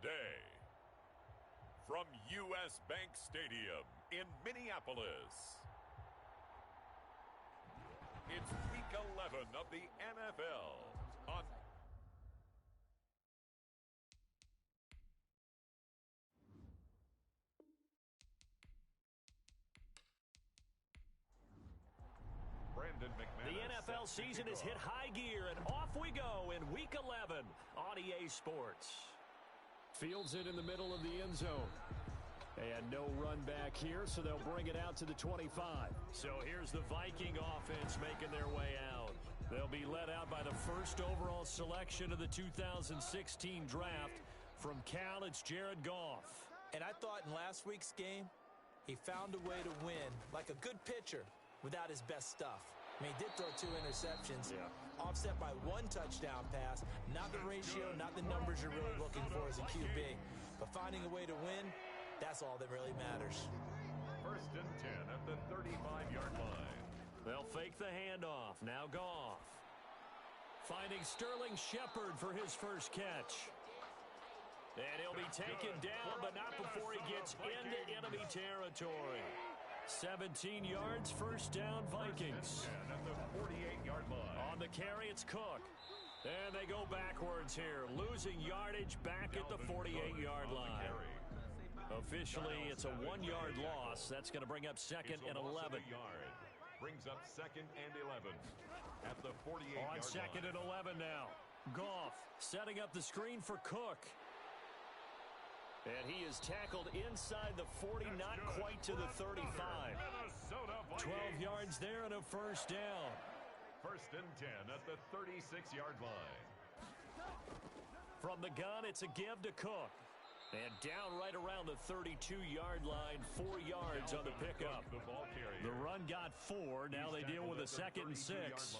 today. From U.S. Bank Stadium in Minneapolis, it's Week 11 of the NFL on The NFL season has hit high gear, and off we go in Week 11 on EA Sports. Fields it in the middle of the end zone. And no run back here, so they'll bring it out to the 25. So here's the Viking offense making their way out. They'll be led out by the first overall selection of the 2016 draft. From Cal, it's Jared Goff. And I thought in last week's game, he found a way to win, like a good pitcher, without his best stuff. I mean, he did throw 2 interceptions, offset by 1 touchdown pass. Not the ratio, not the numbers you're really looking for as a QB. But finding a way to win, that's all that really matters. 1st and 10 at the 35-yard line. They'll fake the handoff. Now Goff. Finding Sterling Shepard for his first catch. And he'll be taken down, but not before he gets into enemy territory. 17 yards, first down, Vikings. At the 48-yard line. On the carry, it's Cook. And they go backwards here, losing yardage back at the 48-yard line. Officially, it's a 1-yard loss. That's going to bring up 2nd and 11. Brings up 2nd and 11 at the 48-yard line. On 2nd and 11 now. Goff setting up the screen for Cook. And he is tackled inside the 40, not quite to the 35. 12 yards there and a first down. 1st and 10 at the 36-yard line. From the gun, it's a give to Cook. And down right around the 32-yard line, 4 yards on the pickup. The run got 4. Now they deal with a 2nd and 6.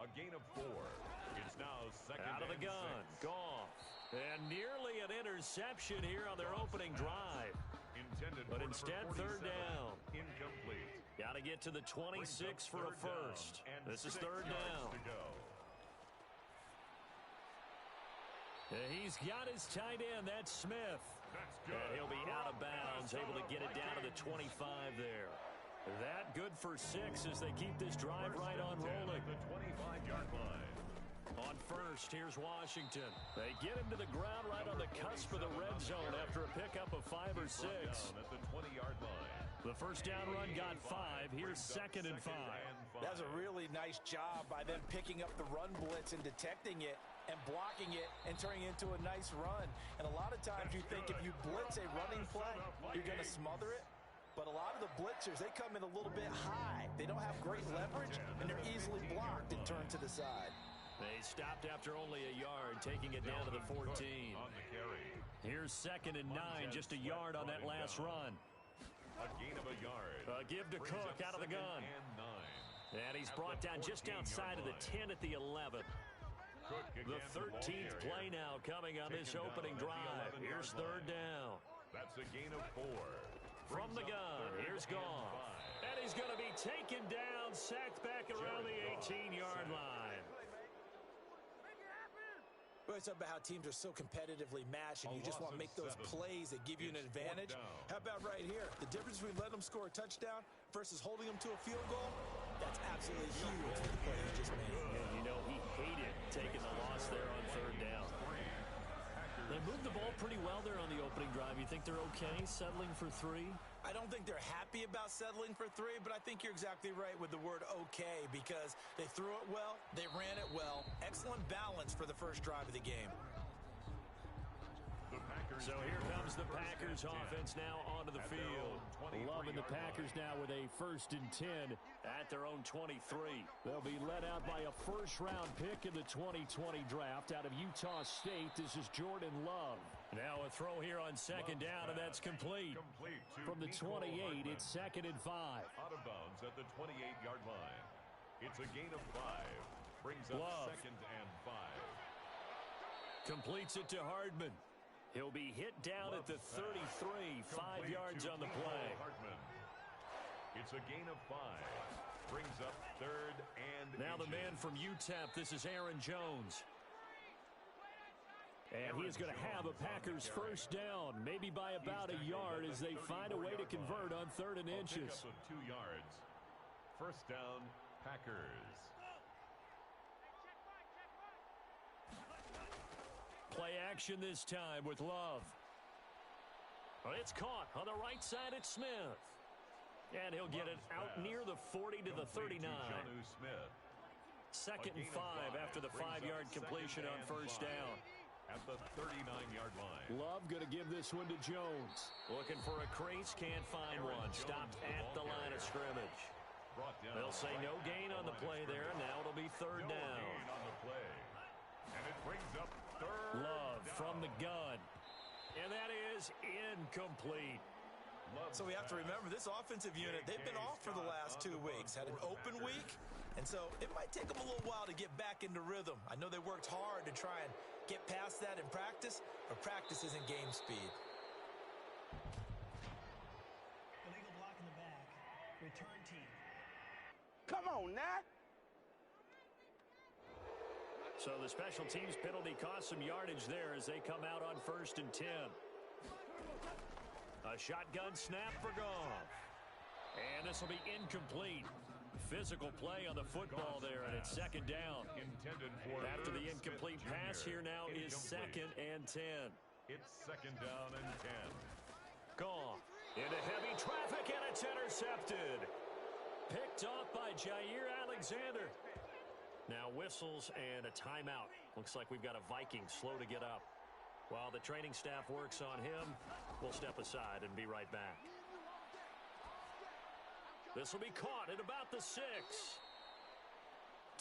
A gain of 4. It's now 2nd out of the gun. Goff. And nearly an interception here on their opening drive. But instead, 3rd down. Incomplete. Got to get to the 26 for a first. This is 3rd down. He's got his tight end. That's Smith. And he'll be out of bounds, able to get it down to the 25 there. That good for 6 as they keep this drive right on rolling. The 25-yard line. On first, here's Washington. They get him to the ground right on the cusp of the red zone after a pickup of 5 or 6. At the 20-yard line. The first down run got 5. Here's 2nd and 5. That was a really nice job by them picking up the run blitz and detecting it and blocking it and turning it into a nice run. And a lot of times you think if you blitz a running play, you're going to smother it. But a lot of the blitzers, they come in a little bit high. They don't have great leverage, and they're easily blocked and turned to the side. They stopped after only a yard, taking it down to the 14. Here's 2nd and 9, just a yard on that last run. A gain of a yard. A give to Cook out of the gun. And he's brought down just outside of the 10 at the 11. The 13th play now coming on this opening drive. Here's 3rd down. That's a gain of 4. From the gun, here's Goff. And he's going to be taken down, sacked back around the 18-yard line. Well, it's about how teams are so competitively matched, and you just want to make those plays that give you an advantage. How about right here? The difference between letting them score a touchdown versus holding them to a field goal, that's absolutely huge for the play he just made. And you know, he hated taking the loss there on 3rd down. They moved the ball pretty well there on the opening drive. You think they're okay settling for 3? I don't think they're happy about settling for 3, but I think you're exactly right with the word okay, because they threw it well, they ran it well. Excellent balance for the first drive of the game. So here comes the Packers offense now onto the field. Loving the Packers now with a 1st and 10 at their own 23. They'll be led out by a first-round pick in the 2020 draft out of Utah State. This is Jordan Love. Now a throw here on 2nd down, and that's complete. From the 28, it's 2nd and 5. Out of bounds at the 28-yard line. It's a gain of 5. Brings up Love. 2nd and 5. Completes it to Hardman. He'll be hit down at the 33, 5 yards on the play. It's a gain of 5. Brings up 3rd and now the man from UTEP, this is Aaron Jones. And he is going to have a Packers first down, maybe by about a yard as they find a way to convert on 3rd and inches. 2 yards. First down, Packers. Play action this time with Love. It's caught on the right side at Smith. And he'll get it out near the 40 to the 39. Second and 5 after the 5-yard completion on first down. At the 39-yard line. Love going to give this one to Jones. Looking for a crease, can't find one. Stopped at the line of scrimmage. They'll say no gain on the play there. Now it'll be 3rd down. On the play. And it brings up 3rd. Love from the gun. And that is incomplete. So we have to remember this offensive unit, they've been off for the last 2 weeks. Had an open week, and so it might take them a little while to get back into rhythm. I know they worked hard to try and get past that in practice, but practice isn't game speed. Illegal block in the back. Return team. Come on now. So the special teams penalty cost some yardage there as they come out on 1st and 10. A shotgun snap for Goff. And this will be incomplete. Physical play on the football there, and it's 2nd down. After the incomplete pass, here now is 2nd and 10. It's 2nd down and 10. Goff into heavy traffic, and it's intercepted. Picked off by Jair Alexander. Now whistles and a timeout. Looks like we've got a Viking slow to get up. While the training staff works on him, we'll step aside and be right back. This will be caught at about the 6.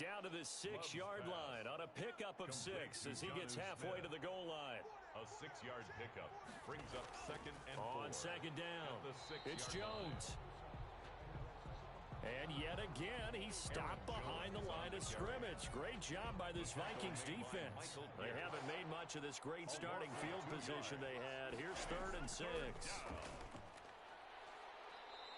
Down to the 6-yard line on a pickup of 6 as he gets halfway to the goal line. A 6-yard pickup brings up 2nd and 4. On 2nd down, it's Jones. And yet again, he stopped behind the line of scrimmage. Great job by this Vikings defense. They haven't made much of this great starting field position they had. Here's 3rd and 6.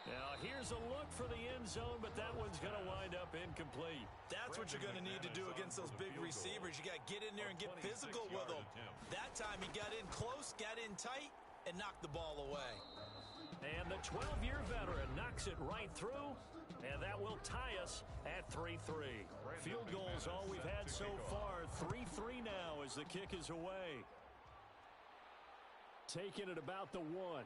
Now, here's a look for the end zone, but that one's going to wind up incomplete. That's what you're going to need to do against those big receivers. You got to get in there and get physical with them. That time he got in close, got in tight, and knocked the ball away. And the 12-year veteran knocks it right through, and that will tie us at 3-3. Field goals all we've had so far. 3-3 now as the kick is away. Taking it about the 1.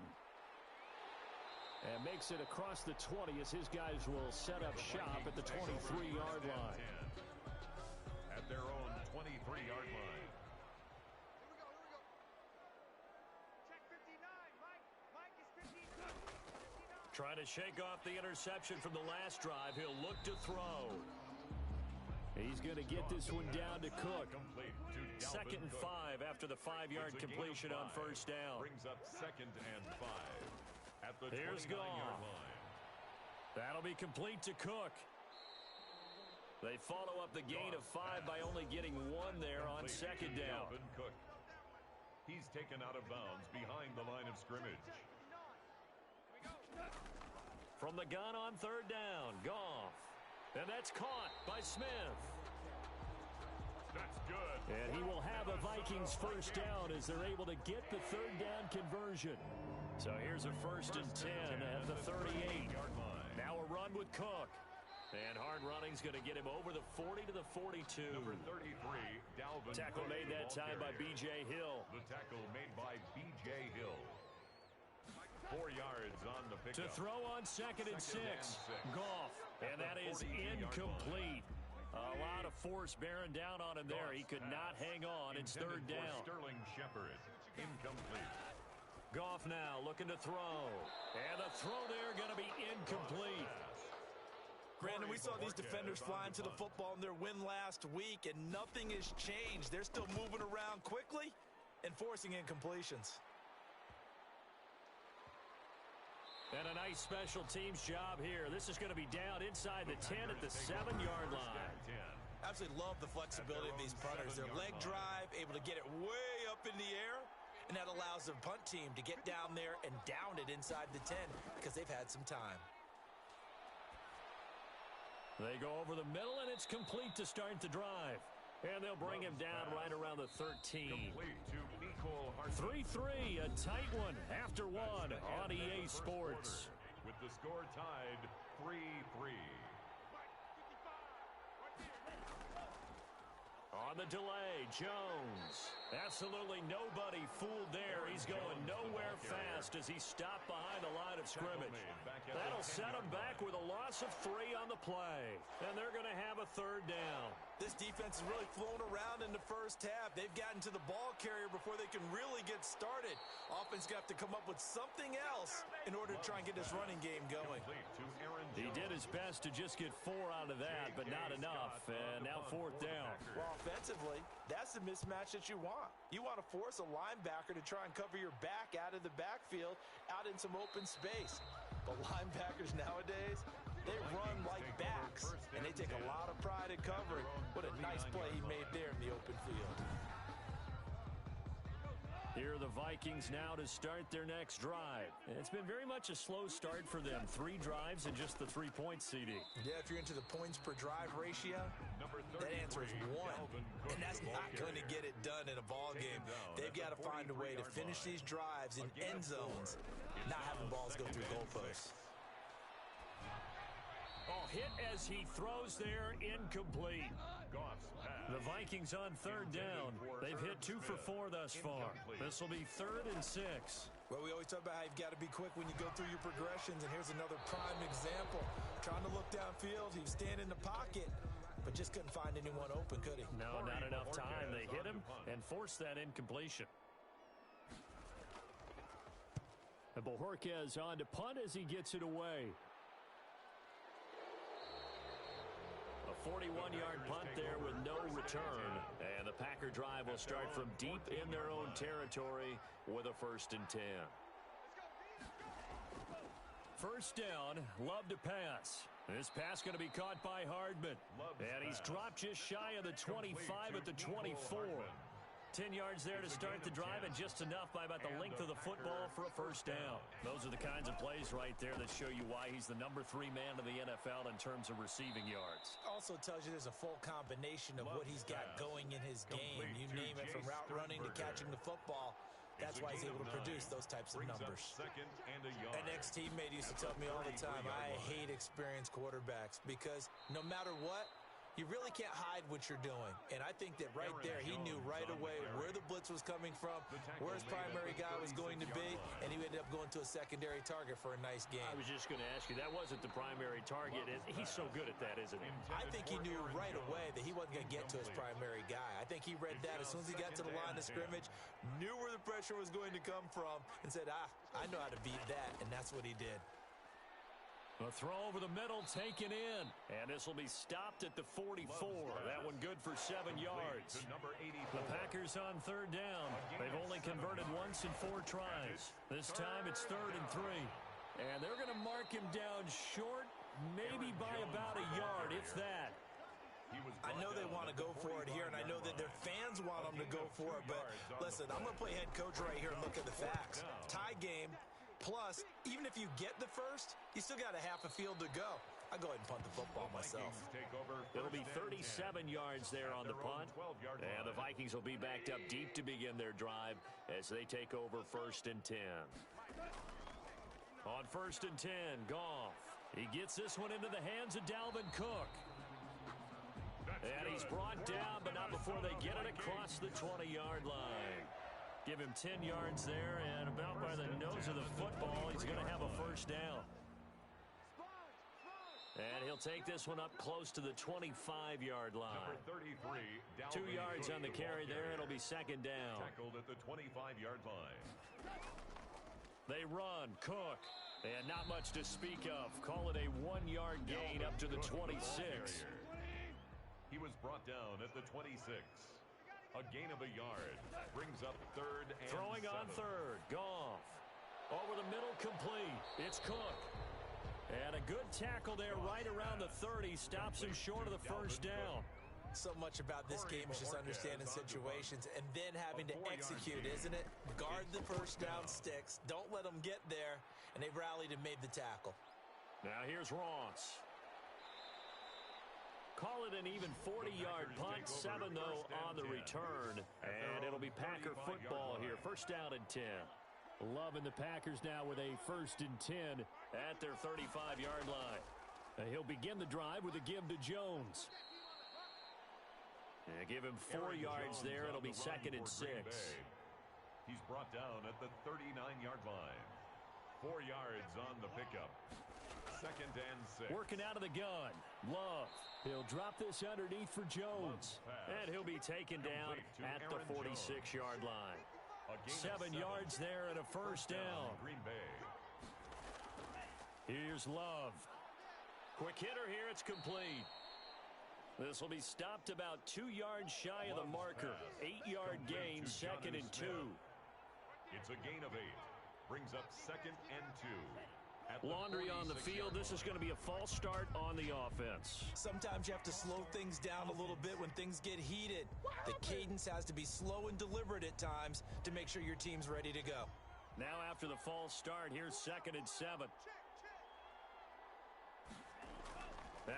And makes it across the 20 as his guys will set up shop at the 23-yard line. At their own 23-yard line. Trying to shake off the interception from the last drive. He'll look to throw. He's going to get this one down to Cook. 2nd and 5 after the 5-yard completion on first down. Brings up 2nd and 5 at the Here's 29-yard line. That'll be complete to Cook. They follow up the gain of 5 by only getting 1 there on 2nd down. Cook. He's taken out of bounds behind the line of scrimmage. From the gun on 3rd down, Goff. And that's caught by Smith. That's good. And he will have a Vikings first down as they're able to get the 3rd down conversion. So here's a 1st and 10 at the 38-yard line. Now a run with Cook. And hard running's going to get him over the 40 to the 42. Number 33, Dalvin. Tackle made that time by B.J. Hill. The tackle made by B.J. Hill. 4 yards on the pickup. To throw on 2nd and 6. Goff. And that is incomplete. A lot of force bearing down on him there. He could not hang on. It's 3rd down. Sterling Shepard. Incomplete. Goff now looking to throw. And the throw there going to be incomplete. Brandon, we saw these defenders flying to the football in their win last week, and nothing has changed. They're still moving around quickly and forcing incompletions. And a nice special teams job here. This is going to be down inside the 10 at the 7-yard line. Absolutely love the flexibility of these punters. Their leg drive, able to get it way up in the air, and that allows their punt team to get down there and down it inside the 10 because they've had some time. They go over the middle, and it's complete to start the drive. And they'll bring him down right around the 13. Complete to Nicole Hart. 3-3, a tight one after one on EA Sports. With the score tied 3-3. On the delay, Jones. Absolutely nobody fooled there. He's going nowhere fast as he stopped behind the line of scrimmage. That'll set him back with a loss of 3 on the play. And they're going to have a third down. This defense is really flown around in the first half. They've gotten to the ball carrier before they can really get started. Offense got to come up with something else in order to try and get this running game going. He did his best to just get 4 out of that, but not enough. And now 4th down. Well, offensively, that's the mismatch that you want. You want to force a linebacker to try and cover your back out of the backfield, out in some open space. But linebackers nowadays, they run like backs, and they take a lot of pride in covering. What a nice play he made there in the open field. Here are the Vikings now to start their next drive. And it's been very much a slow start for them. 3 drives and just the 3-point CD. Yeah, if you're into the points per drive ratio, that answer is 1. And that's not going to get it done in a ball game. They've got to find a way to finish these drives in end zones, not having balls go through goalposts. Oh, hit as he throws there, incomplete. The Vikings on 3rd down. They've hit 2 for 4 thus far. This will be 3rd and 6. Well, we always talk about how you've got to be quick when you go through your progressions, and here's another prime example. Trying to look downfield, he was standing in the pocket, but just couldn't find anyone open, could he? No, not enough time. They hit him and forced that incompletion. And Bojorquez on to punt as he gets it away. A 41-yard punt there with no return. And the Packer drive will start from deep in their own territory with a 1st and 10. First down, Love to pass. This pass going to be caught by Hardman. And he's dropped just shy of the 25 at the 24. 10 yards there to start the drive, and just enough by about the length of the football for a 1st down. Those are the kinds of plays right there that show you why he's the number 3 man in the NFL in terms of receiving yards. Also tells you there's a full combination of what he's got going in his game. You name it, from route running to catching the football. That's why he's able to produce those types of numbers. An ex-teammate used to tell me all the time, I hate experienced quarterbacks because no matter what, you really can't hide what you're doing. And I think that right there, he knew right away where the blitz was coming from, where his primary guy was going to be, and he ended up going to a secondary target for a nice game. I was just going to ask you, that wasn't the primary target. He's so good at that, isn't he? I think he knew right away that he wasn't going to get to his primary guy. I think he read that as soon as he got to the line of scrimmage, knew where the pressure was going to come from, and said, I know how to beat that, and that's what he did. A throw over the middle taken in. And this will be stopped at the 44. That one good for 7 yards. The Packers on 3rd down. They've only converted once in 4 tries. This time it's 3rd and 3. And they're going to mark him down short, maybe by about a yard, if that. I know they want to go for it here, and I know that their fans want them to go for it. But listen, I'm going to play head coach right here and look at the facts. Tie game. Plus, even if you get the first, you still got a half a field to go. I'll go ahead and punt the football myself. It'll be 37 yards there on the punt. And the Vikings will be backed up deep to begin their drive as they take over 1st and 10. On 1st and 10, Goff. He gets this one into the hands of Dalvin Cook. And he's brought down, but not before they get it across the 20-yard line. Give him 10 yards there, and about by the nose of the football, he's going to have a 1st down. And he'll take this one up close to the 25-yard line. 2 yards on the carry there. It'll be 2nd down. Tackled at the 25-yard line. They run. Cook. And not much to speak of. Call it a 1-yard gain up to the 26. He was brought down at the 26. A gain of a yard. Brings up 3rd and Throwing 7. on 3rd. Goff. Over the middle, complete. It's Cook. And a good tackle there right around the 30. Stops him short of the 1st down. So much about this game is just understanding situations and then having to execute, isn't it? Guard the 1st down sticks. Don't let them get there. And they rallied and made the tackle. Now here's Ross. Call it an even 40-yard punt, 7, though, on the return. And it'll be Packer football here. First down and 10. Loving the Packers now with a 1st and 10 at their 35-yard line. He'll begin the drive with a give to Jones. Give him 4 yards there. It'll be 2nd and 6. He's brought down at the 39-yard line. 4 yards on the pickup. 2nd and 6. Working out of the gun. Love. He'll drop this underneath for Jones. And he'll be taken down at the 46-yard line. 7 yards there and a first down. Green Bay. Here's Love. Quick hitter here. It's complete. This will be stopped about 2 yards shy of the marker. 8-yard gain, 2nd and 2. It's a gain of 8. Brings up 2nd and 2. Laundry on the field. This is going to be a false start on the offense. Sometimes you have to slow things down a little bit when things get heated. The cadence has to be slow and deliberate at times to make sure your team's ready to go. Now after the false start, here's 2nd and 7.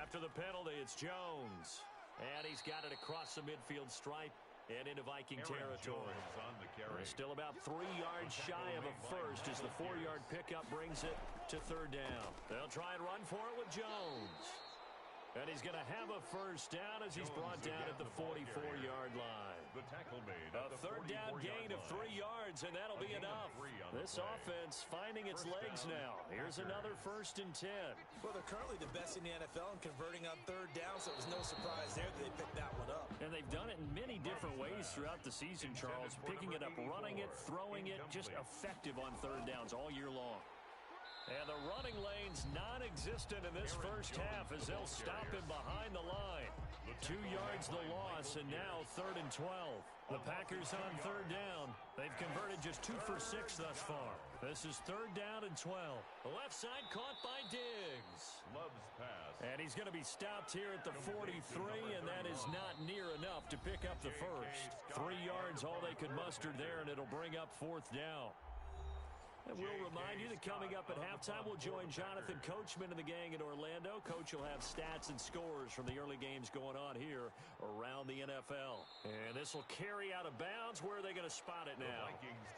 After the penalty, it's Jones. And he's got it across the midfield stripe and into Viking territory. Still about 3 yards shy of a first as the 4-yard pickup brings it to 3rd down. They'll try and run for it with Jones. And he's going to have a first down as he's brought down at the 44-yard line. The tackle made a 3rd down gain of 3 yards, and that'll be enough. This offense finding its legs now. Here's another 1st and 10. Well, they're currently the best in the NFL in converting on 3rd down, so it was no surprise there that they picked that one up. And they've done it in many different ways throughout the season, Charles. Picking it up, running it, throwing it, just effective on 3rd downs all year long. And the running lane's non-existent in this first half as they'll stop him behind the line. 2 yards the loss, and now 3rd and 12. The Packers on 3rd down. They've converted just 2 for 6 thus far. This is 3rd down and 12. The left side caught by Diggs. Love's pass. And he's going to be stopped here at the 43, and that is not near enough to pick up the first. 3 yards all they could muster there, and it'll bring up 4th down. And we'll remind you that coming up at halftime, we'll join Jonathan Coachman and the gang in Orlando. Coach will have stats and scores from the early games going on here around the NFL. And this will carry out of bounds. Where are they going to spot it now?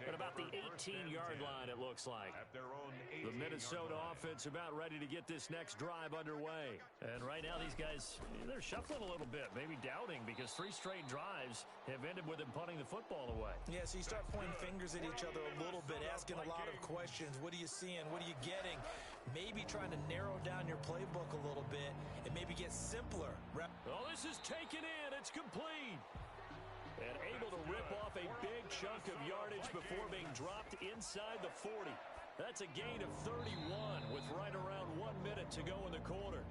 At about the 18-yard line, it looks like. The Minnesota offense about ready to get this next drive underway. And right now, these guys, they're shuffling a little bit, maybe doubting, because 3 straight drives have ended with them punting the football away. Yeah, so you start pointing fingers at each other a little bit, asking a lot of questions. What are you seeing? What are you getting? Maybe trying to narrow down your playbook a little bit and maybe get simpler. Oh, this is taken in. It's complete. And able to rip off a big chunk of yardage before being dropped inside the 40. That's a gain of 31 with right around 1 minute to go in the quarter.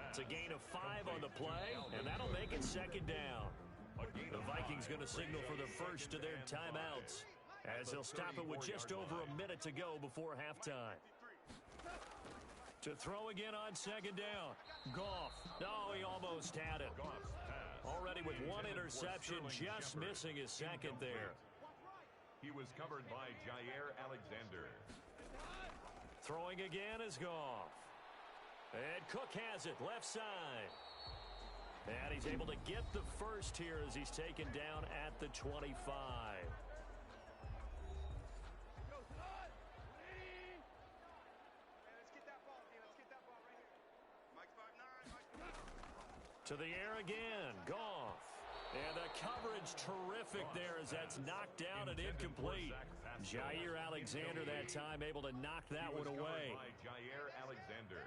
It's a gain of 5 on the play, and that'll make it 2nd down. The Vikings going to signal for the first of their timeouts, as they'll stop it with just over a minute to go before halftime. To throw again on 2nd down. Goff. No, he almost had it. Already with 1 interception, just missing his 2nd there. He was covered by Jair Alexander. Throwing again is Goff. And Cook has it, left side. And he's able to get the first here as he's taken down at the 25. To the air again, Goff. And the coverage terrific there as that's knocked down and incomplete. Jair Alexander that time able to knock that one away. Jair Alexander.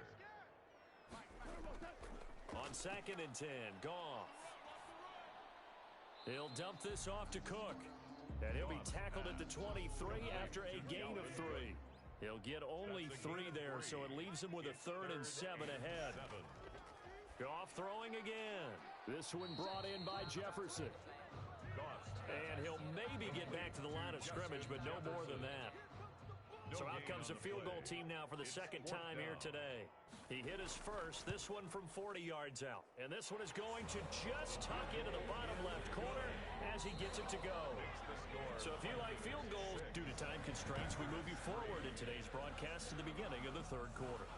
On 2nd and 10, Goff. He'll dump this off to Cook. And he'll be tackled at the 23 after a gain of 3. He'll get only 3 there, so it leaves him with a 3rd and 7 ahead. Goff throwing again. This one brought in by Jefferson. And he'll maybe get back to the line of scrimmage, but no more than that. So out comes a field goal team now for the 2nd time here today. He hit his first, this one from 40 yards out. And this one is going to just tuck into the bottom left corner as he gets it to go. So if you like field goals, due to time constraints, we move you forward in today's broadcast to the beginning of the 3rd quarter.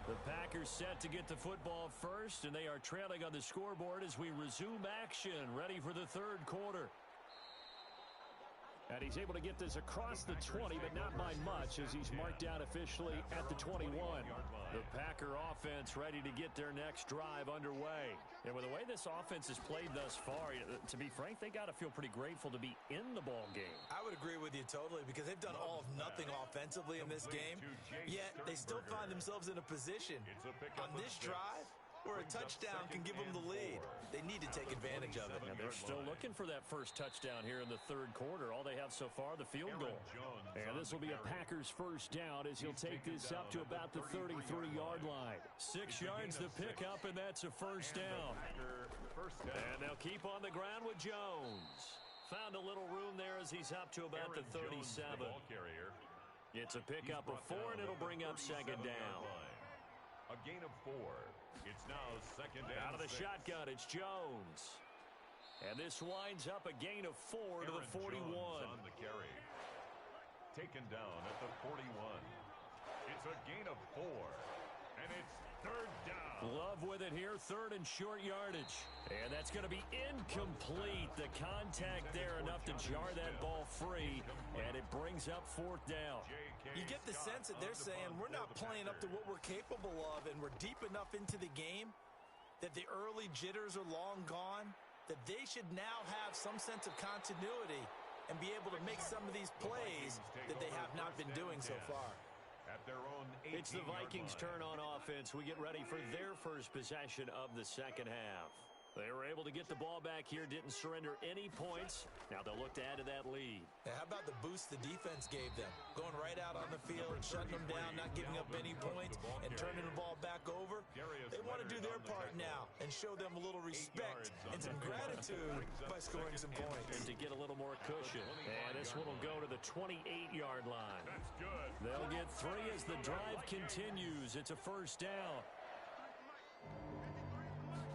The Packers set to get the football first, and they are trailing on the scoreboard as we resume action, ready for the third quarter. And he's able to get this across the 20, but not by much, as he's marked down officially at the 21. The Packer offense ready to get their next drive underway. And with the way this offense has played thus far, to be frank, they got to feel pretty grateful to be in the ball game. I would agree with you totally, because they've done all of nothing offensively in this game, yet they still find themselves in a position on this drive where a touchdown can give them the lead. They need to take advantage of it. And they're still looking for that first touchdown here in the third quarter. All they have so far, the field goal. And this will be a Packers first down as he'll take this up to about the 33-yard line. 6 yards the pickup, and that's a first down. And they'll keep on the ground with Jones. Found a little room there as he's up to about the 37. It's a pickup of 4, and it'll bring up second down. A gain of 4. It's now second down. Out of the shotgun, it's Jones. And this winds up a gain of 4 to the 41. On the carry. Taken down at the 41. It's a gain of 4. And it's third down. Love with it here, third and short yardage. And that's going to be incomplete. The contact there enough to jar that ball free. And it brings up fourth down. You get the sense that they're saying we're not playing up to what we're capable of, and we're deep enough into the game that the early jitters are long gone, that they should now have some sense of continuity and be able to make some of these plays that they have not been doing so far. At their own it's the Vikings' turn on offense. We get ready for their first possession of the second half. They were able to get the ball back here, didn't surrender any points. Now they'll look to add to that lead. Now, how about the boost the defense gave them? Going right out on the field, shutting them down, not giving up any points, and turning the ball back over. They want to do their part now and show them a little respect and some gratitude by scoring some points. And to get a little more cushion. And this one will go to the 28-yard line. That's good. They'll get 3 as the drive continues. It's a first down.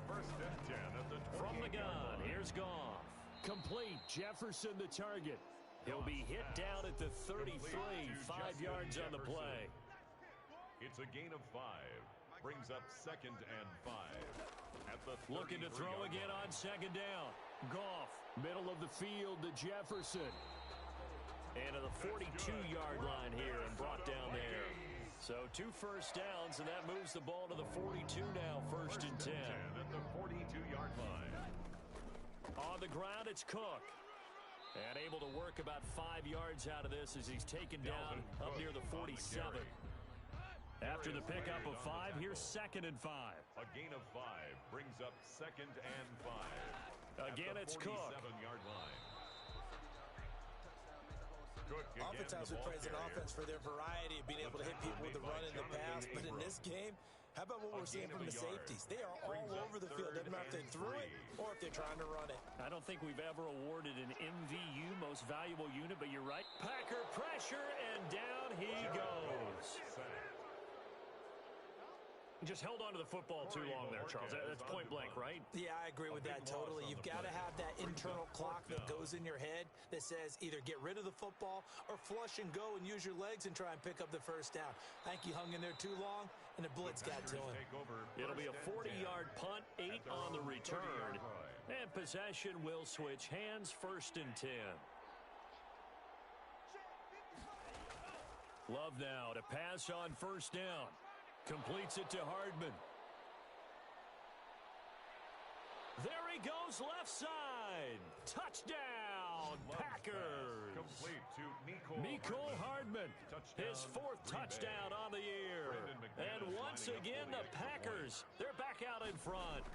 First and 10 at the 28. From the gun, here's Goff. Complete, Jefferson the target. He'll be hit down at the 33, 5 yards on the play. It's a gain of 5. Brings up second and 5. At the looking to throw again on second down. Goff, middle of the field to Jefferson. And to the 42-yard line here and brought down there. So 2 first downs, and that moves the ball to the 42 now, first and 10. At the 42-yard line. On the ground, it's Cook. And able to work about 5 yards out of this as he's taken down up near the 47. After the pickup of 5, here's second and 5. A gain of 5 brings up second and 5. Again, it's Cook. 47-yard line. Oftentimes we praise an offense for their variety of being able to hit people with the run and the pass, but in this game, how about what we're seeing from the safeties? They are all over the field. Doesn't matter if they threw it or if they're trying to run it. I don't think we've ever awarded an MVU, most valuable unit, but you're right. Packer pressure, and down he goes. Just held on to the football too long there, Charles. That's point blank, right? Yeah, I agree with that totally. You've got to have that internal clock that goes in your head that says either get rid of the football or flush and go and use your legs and try and pick up the first down. I think he hung in there too long, and the blitz got to him. It'll be a 40-yard punt, 8 on the return. And possession will switch hands, first and 10. Love now to pass on first down. Completes it to Hardman. There he goes, left side. Touchdown, Packers. Complete to Mecole Hardman. His 4th touchdown on the year. And once again, the Packers, they're back out in front.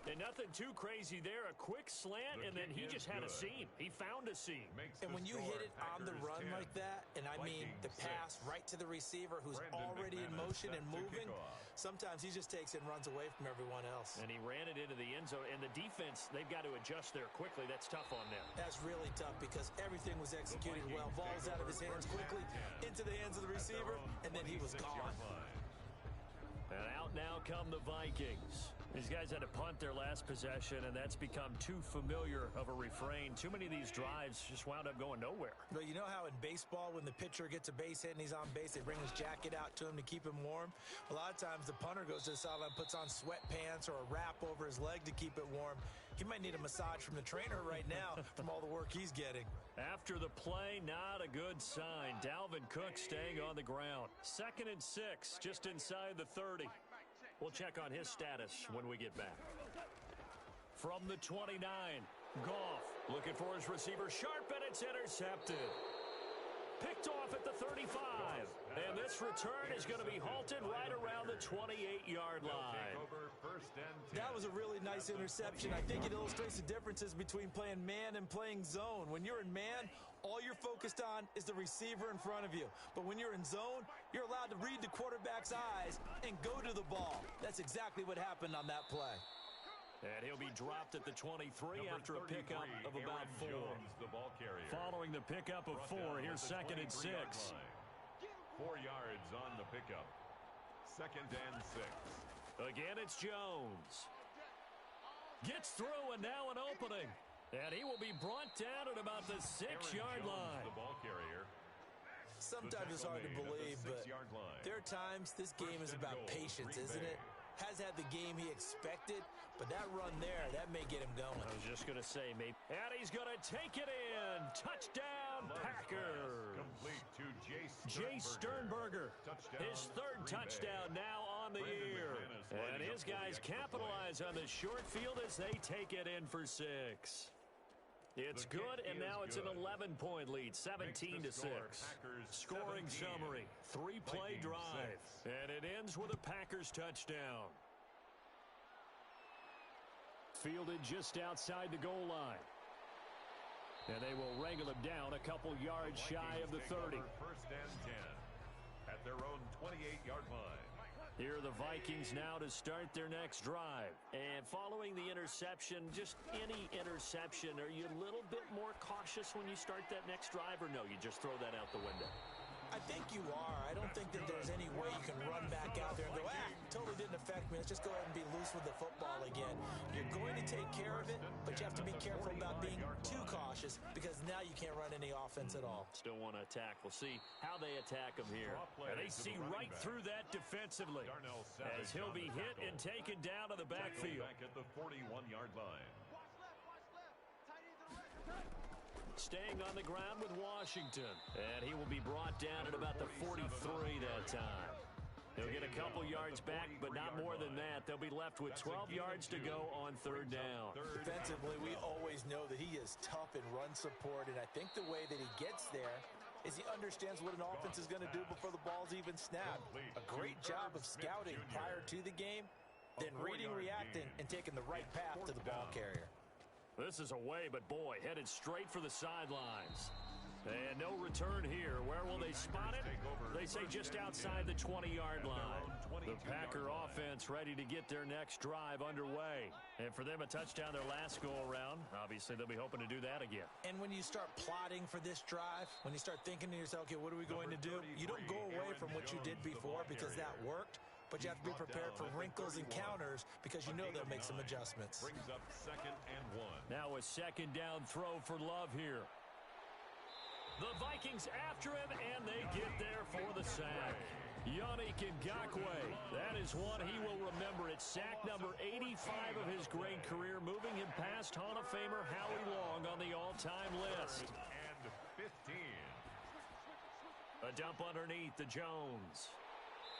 And nothing too crazy there. A quick slant, and then he just had a seam. He found a seam. And when you hit it on the run like that, and I mean the pass right to the receiver who's already in motion and moving, sometimes he just takes it and runs away from everyone else. And he ran it into the end zone. And the defense, they've got to adjust there quickly. That's tough on them. That's really tough because everything was executed well. Ball's out of his hands quickly, into the hands of the receiver, and then he was gone. And out now come the Vikings. These guys had to punt their last possession, and that's become too familiar of a refrain. Too many of these drives just wound up going nowhere. But you know how in baseball, when the pitcher gets a base hit and he's on base, they bring his jacket out to him to keep him warm? A lot of times the punter goes to the sideline, puts on sweatpants or a wrap over his leg to keep it warm. He might need a massage from the trainer right now from all the work he's getting. After the play, not a good sign. Dalvin Cook staying on the ground. 2nd and 6, just inside the 30. We'll check on his status when we get back. From the 29, Goff looking for his receiver sharp, and it's intercepted. Picked off at the 35. And this return is going to be halted right around the 28-yard line. That was a really nice interception. I think it illustrates the differences between playing man and playing zone. When you're in man, all you're focused on is the receiver in front of you. But when you're in zone, you're allowed to read the quarterback's eyes and go to the ball. That's exactly what happened on that play. And he'll be dropped at the 23 after a pickup of about 4. Following the pickup of 4, here's 2nd and 6. 4 yards on the pickup. 2nd and 6. Again, it's Jones. Gets through, and now an opening. And he will be brought down at about the 6-yard line. The ball carrier. Sometimes it's hard to believe, but there are times this game is about patience, isn't it? Has had the game he expected, but that run there, that may get him going. I was just going to say, maybe. And he's going to take it in. Touchdown, Packers. Complete to Jay Sternberger. His 3rd touchdown now on the year. And his guys capitalize on the short field as they take it in for 6. It's good, and now it's an 11-point lead, 17 to 6. Scoring summary, 3-play drive, and it ends with a Packers touchdown. Fielded just outside the goal line. And they will wrangle him down a couple yards shy of the 30. 1st and 10 at their own 28-yard line. Here are the Vikings now to start their next drive. And following the interception, just any interception, are you a little bit more cautious when you start that next drive, or no, you just throw that out the window? I think you are. I don't think that there's any way you can run back out there and go, totally didn't affect me. Let's just go ahead and be loose with the football again. You're going to take care of it, but you have to be careful about being too cautious because now you can't run any offense at all. Still want to attack. We'll see how they attack him here. And they see right through that defensively as he'll be hit and taken down to the backfield. Back at the 41-yard line. Staying on the ground with Washington. And he will be brought down at about the 43 that time. He'll get a couple yards back, but not more than that. They'll be left with 12 yards to go on 3rd down. Defensively, we always know that he is tough in run support, and I think the way that he gets there is he understands what an offense is going to do before the ball's even snapped. A great job of scouting prior to the game, then reading, reacting, and taking the right path to the ball carrier. This is away, but boy, headed straight for the sidelines. And no return here. Where will they spot it? They say just outside the 20-yard line. The Packer offense ready to get their next drive underway. And for them, a touchdown their last go-around. Obviously, they'll be hoping to do that again. And when you start plotting for this drive, when you start thinking to yourself, okay, what are we going to do? You don't go away from what you did before because that worked. But you have to be prepared for wrinkles and counters because you know they'll make some adjustments. Brings up 2nd and 1. Now a 2nd down throw for Love here. The Vikings after him, and they get there for the sack. Yannick Ngakoue. That is one he will remember. It's sack number 85 of his great career, moving him past Hall of Famer Howie Long on the all-time list. And 15. A dump underneath to Jones.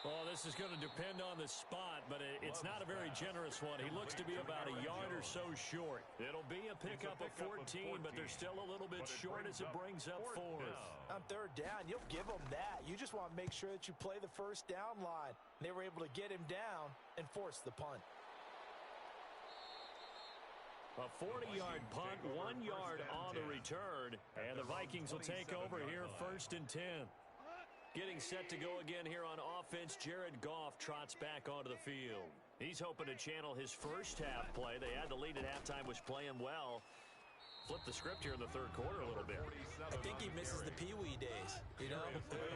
Oh, this is going to depend on the spot, but it's not a very generous one. He looks to be about a yard or so short. It'll be a pickup of 14, but they're still a little bit short as it brings up 4th. On 3rd down, you'll give them that. You just want to make sure that you play the 1st down line. They were able to get him down and force the punt. A 40-yard punt, 1 yard on the return, and the Vikings will take over here 1st and 10. Getting set to go again here on offense, Jared Goff trots back onto the field. He's hoping to channel his first half play. They had the lead at halftime, was playing well. Flip the script here in the 3rd quarter a little bit. I think he misses the Pee Wee days. days, you know,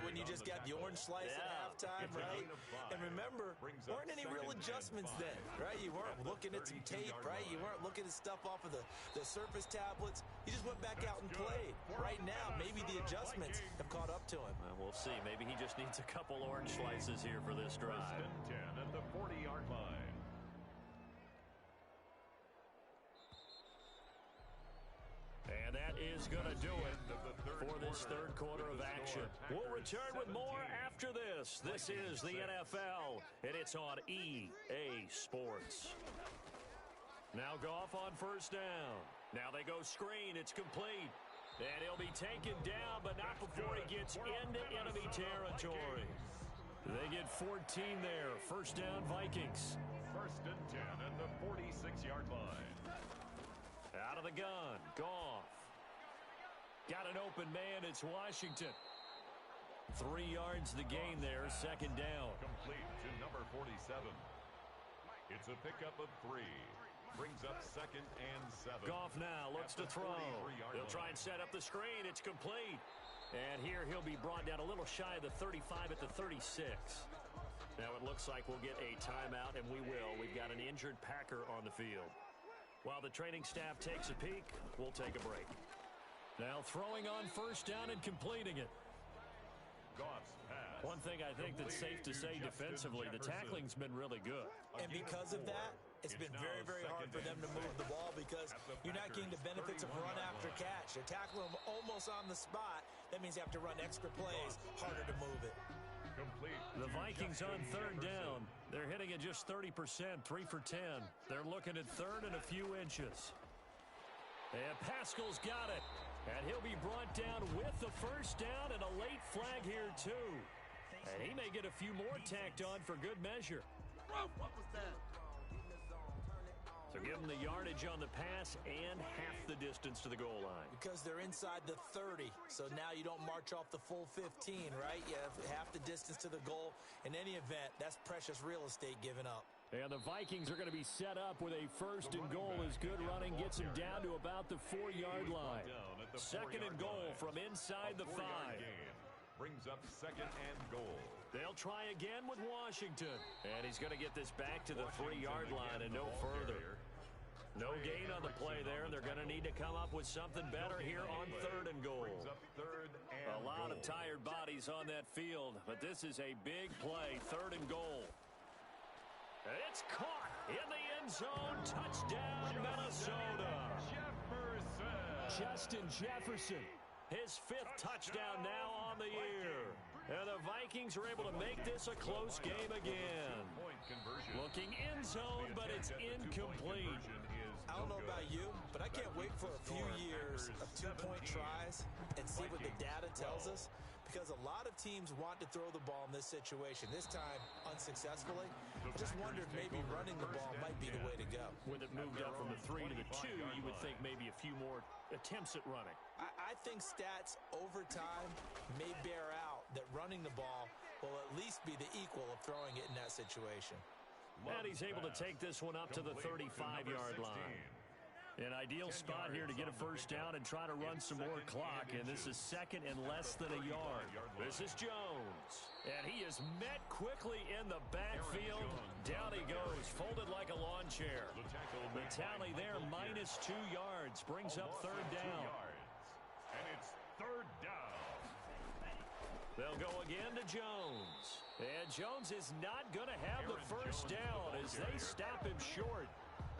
when you just got the orange slice at halftime, right? And remember, weren't any real adjustments then, right? You weren't looking at some tape, right? You weren't looking at stuff off of the surface tablets. You just went back out and played. Right now, maybe the adjustments have caught up to him. Well, we'll see. Maybe he just needs a couple orange slices here for this drive. 10 at the 40-yard line. And that is going to do it for this third quarter of action. We'll return with more after this. This is the NFL, and it's on EA Sports. Now Goff on first down. Now they go screen. It's complete. And he'll be taken down, but not before he gets into enemy territory. They get 14 there. First down, Vikings. First and 10 at the 46-yard line. Out of the gun, Goff. Got an open man, it's Washington. 3 yards the gain there, second down. Complete to number 47. It's a pickup of 3. Brings up second and 7. Goff now looks to throw. He'll try and set up the screen, it's complete. And here he'll be brought down a little shy of the 35 at the 36. Now it looks like we'll get a timeout, and we will. We've got an injured Packer on the field. While the training staff takes a peek, we'll take a break. Now throwing on first down and completing it. Goff's pass. One thing I think that's safe to say defensively, the tackling's been really good. And because of that, it's been very, very hard for them to move the ball because you're not getting the benefits of run after catch. They're tackling them almost on the spot. That means you have to run extra plays, harder to move it. The Vikings on third down. They're hitting at just 30%, 3 for 10. They're looking at third and a few inches. And Pascal's got it. And he'll be brought down with the first down and a late flag here, too. And he may get a few more tacked on for good measure. What was that? So give them the yardage on the pass and half the distance to the goal line. Because they're inside the 30, so now you don't march off the full 15, right? You have half the distance to the goal. In any event, that's precious real estate given up. And the Vikings are going to be set up with a first and goal as good running gets him down to about the 4-yard line. Second and goal from inside the 5. Brings up second and goal. They'll try again with Washington. And he's going to get this back to the 3-yard line and no further. No gain on the play there. They're going to need to come up with something better here on third and goal. A lot of tired bodies on that field, but this is a big play, third and goal. It's caught in the end zone. Touchdown, Minnesota. Justin Jefferson, his 5th touchdown now on the year. And the Vikings are able to make this a close game again. Looking end zone, but it's incomplete. I don't know about you, but I can't wait for a few years of 2-point tries and see what the data tells us. Because a lot of teams want to throw the ball in this situation. This time, unsuccessfully. I just wondered maybe running the ball might be the way to go. With it moved up from the 3 to the 2, you would think maybe a few more attempts at running. I think stats over time may bear out that running the ball will at least be the equal of throwing it in that situation. And he's able to take this one up to the 35-yard line. An ideal spot here to get a first down and try to run some more clock. And this is second and less than a yard. This is Jones. And he is met quickly in the backfield. Down he goes, folded like a lawn chair. The tally there, -2 yards, brings up third down. And it's third down. They'll go again to Jones. And Jones is not going to have the first down as they stop him short.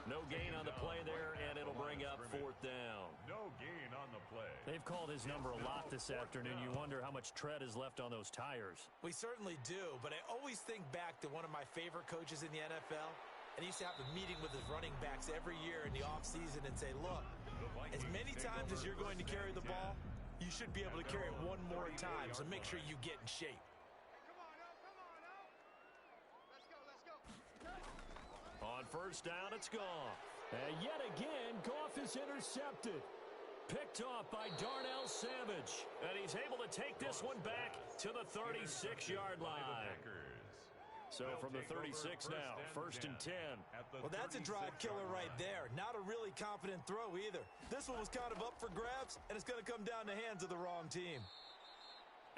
No gain on the play there, and it'll bring up fourth down. No gain on the play. They've called his number a lot this afternoon. You wonder how much tread is left on those tires. We certainly do, but I always think back to one of my favorite coaches in the NFL. And he used to have a meeting with his running backs every year in the offseason and say, look, as many times as you're going to carry the ball, you should be able to carry it one more time, so make sure you get in shape. On first down, it's Goff. And yet again, Goff is intercepted. Picked off by Darnell Savage. And he's able to take this one back to the 36-yard line. So from the 36 now, first and 10. Well, that's a drive killer right there. Not a really confident throw either. This one was kind of up for grabs, and it's going to come down the hands of the wrong team.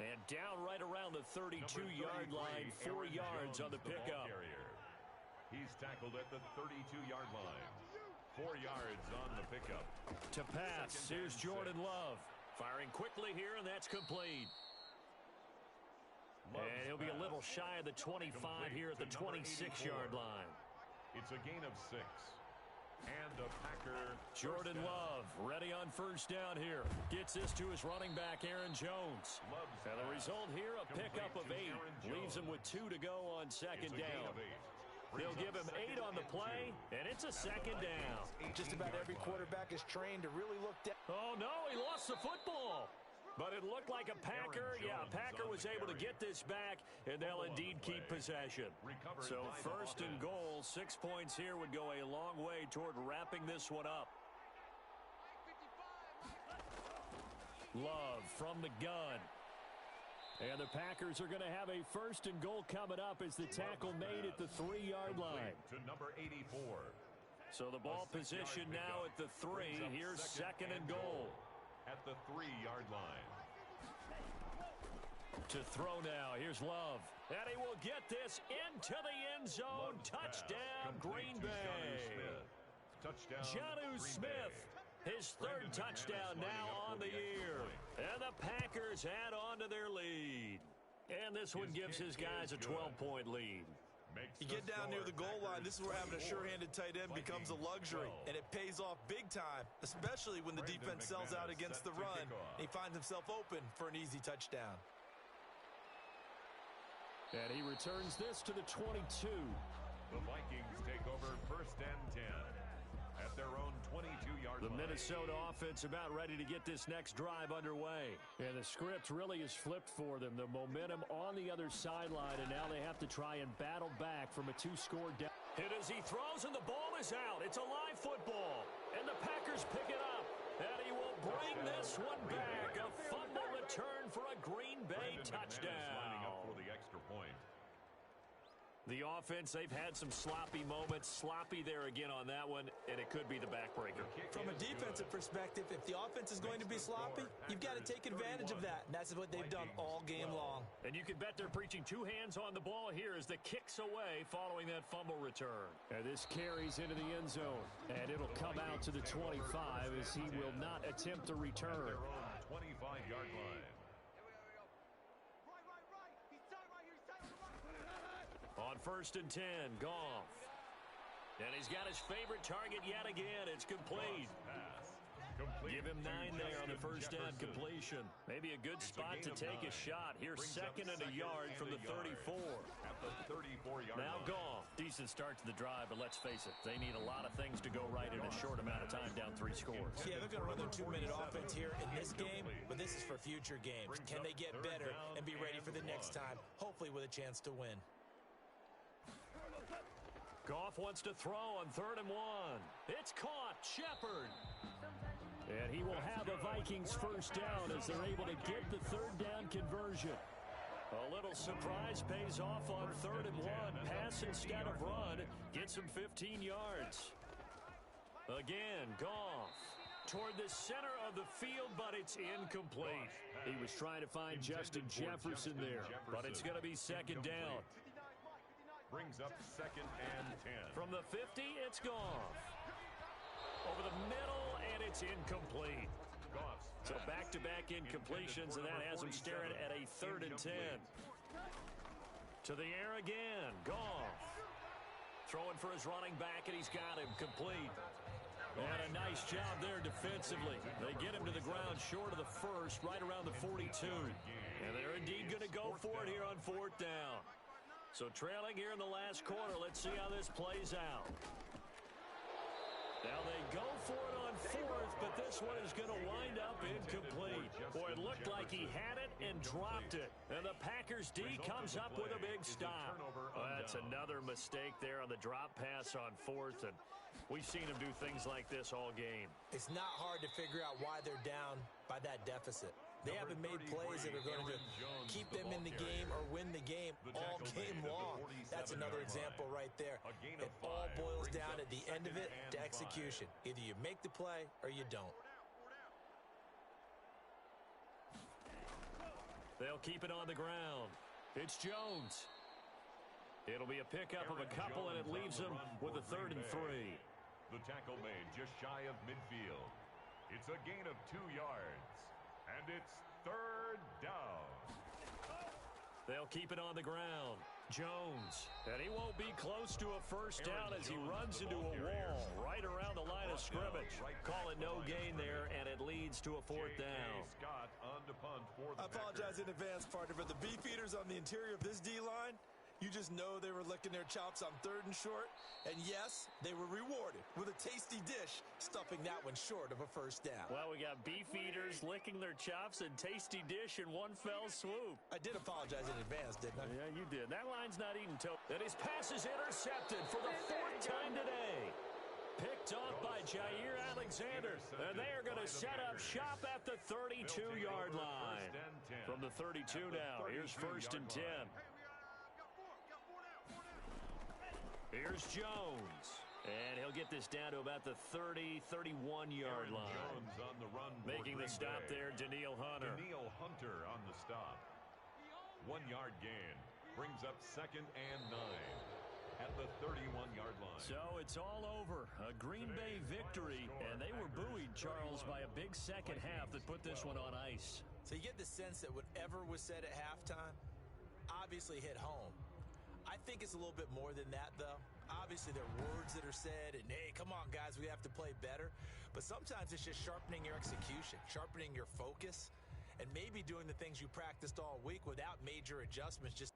And down right around the 32-yard line, 4 yards on the pickup. He's tackled at the 32-yard line. 4 yards on the pickup. To pass, here's Jordan Love. Firing quickly here, and that's complete. And he'll be a little shy of the 25 here at the 26-yard line. It's a gain of 6. And the Packer. Jordan Love ready on first down here. Gets this to his running back, Aaron Jones. And the result here, a pickup of 8. Leaves him with 2 to go on second down. They'll give him 8 on the play, and it's a second down. Just about every quarterback is trained to really look down. Oh, no, he lost the football. But it looked like a Packer. Yeah, a Packer was able to get this back, and they'll indeed keep possession. So first and goal, 6 points here would go a long way toward wrapping this one up. Love from the gun. And the Packers are going to have a first and goal coming up as the tackle made at the 3-yard line. To number 84. So the ball position now at the 3. Here's second and goal. At the 3-yard line. To throw now. Here's Love. And he will get this into the end zone. Touchdown, Green Bay. Touchdown, Jonnu Smith. His third touchdown now on the year. And the Packers add on to their lead. And this one gives his guys a 12-point lead. You get down near the goal line, this is where having a sure-handed tight end becomes a luxury, and it pays off big time, especially when the defense sells out against the run, and he finds himself open for an easy touchdown. And he returns this to the 22. The Vikings take over first and 10 at their own 22-yard line. The Minnesota offense about ready to get this next drive underway. And the script really is flipped for them. The momentum on the other sideline, and now they have to try and battle back from a 2-score down. Hit as he throws, and the ball is out. It's a live football. And the Packers pick it up. And he will bring this one back. A fumble return for a Green Bay touchdown. Lining up for the extra point. The offense, they've had some sloppy moments. Sloppy there again on that one, and it could be the backbreaker. From a defensive perspective, if the offense is going to be sloppy, you've got to take advantage of that, and that's what they've done all game long. And you can bet they're preaching 2 hands on the ball here as the kick's away following that fumble return. And this carries into the end zone, and it'll come out to the 25 as he will not attempt to return. 25-yard line. On first and 10, Goff. And he's got his favorite target yet again. It's complete. Give him 9 there on the first down completion. Maybe a good spot to take a shot. Here's second and a yard from the 34. At the 34-yard now line. Goff. Decent start to the drive, but let's face it, they need a lot of things to go right in a short amount of time, down 3 scores. Yeah, they're going to run their 2-minute offense here in this game, but this is for future games. Can they get better and be ready for the next time, hopefully with a chance to win? Goff wants to throw on 3rd and 1. It's caught. Shepard. And he will have a Vikings first down as they're able to get the 3rd down conversion. A little surprise pays off on 3rd and 1. Pass instead of run. Gets him 15 yards. Again, Goff toward the center of the field, but it's incomplete. He was trying to find Justin Jefferson there, but it's going to be second down. Brings up second and 10. From the 50, it's Goff. Over the middle, and it's incomplete. So back-to-back incompletions, and that has him staring at a 3rd and 10. To the air again, Goff. Throwing for his running back, and he's got him complete. And a nice job there defensively. They get him to the ground short of the first, right around the 42. And they're indeed going to go for it here on 4th down. So trailing here in the last quarter. Let's see how this plays out. Now they go for it on 4th, but this one is going to wind up incomplete. Boy, it looked like he had it and dropped it. And the Packers D comes up with a big stop. That's another mistake there on the drop pass on 4th, and we've seen him do things like this all game. It's not hard to figure out why they're down by that deficit. They haven't made plays that are going to keep them in the game or win the game all game long. That's another example right there. It all boils down at the end of it to execution. Either you make the play or you don't. They'll keep it on the ground. It's Jones. It'll be a pickup of a couple, and it leaves them with a 3rd and 3. The tackle made just shy of midfield. It's a gain of 2 yards, and it's 3rd down. They'll keep it on the ground. Jones, and he won't be close to a first down as he runs into a wall right around the line of scrimmage. Call it no gain there, and it leads to a 4th down. Scott on the punt for the I apologize in advance, partner, but the beef eaters on the interior of this D-line, you just know they were licking their chops on 3rd and short. And yes, they were rewarded with a tasty dish, stuffing that one short of a first down. Well, we got beef eaters licking their chops and tasty dish in one fell swoop. I did apologize in advance, didn't I? Yeah, you did. That line's not eating toe. And his pass is intercepted for the 4th time today. Picked off by Jair Alexander. And they are going to set up shop at the 32-yard line. From the 32 now, here's 1st and 10. Here's Jones. And he'll get this down to about the 30, 31-yard line. Jones on the run. Making the stop there, Daniil Hunter. Daniil Hunter on the stop. 1-yard gain. Brings up 2nd and 9 at the 31-yard line. So it's all over. A Green Bay victory. And they were buoyed, Charles, by a big second half that put this one on ice. So you get the sense that whatever was said at halftime obviously hit home. I think it's a little bit more than that, though. Obviously, there are words that are said, and, hey, come on, guys, we have to play better. But sometimes it's just sharpening your execution, sharpening your focus, and maybe doing the things you practiced all week without major adjustments, just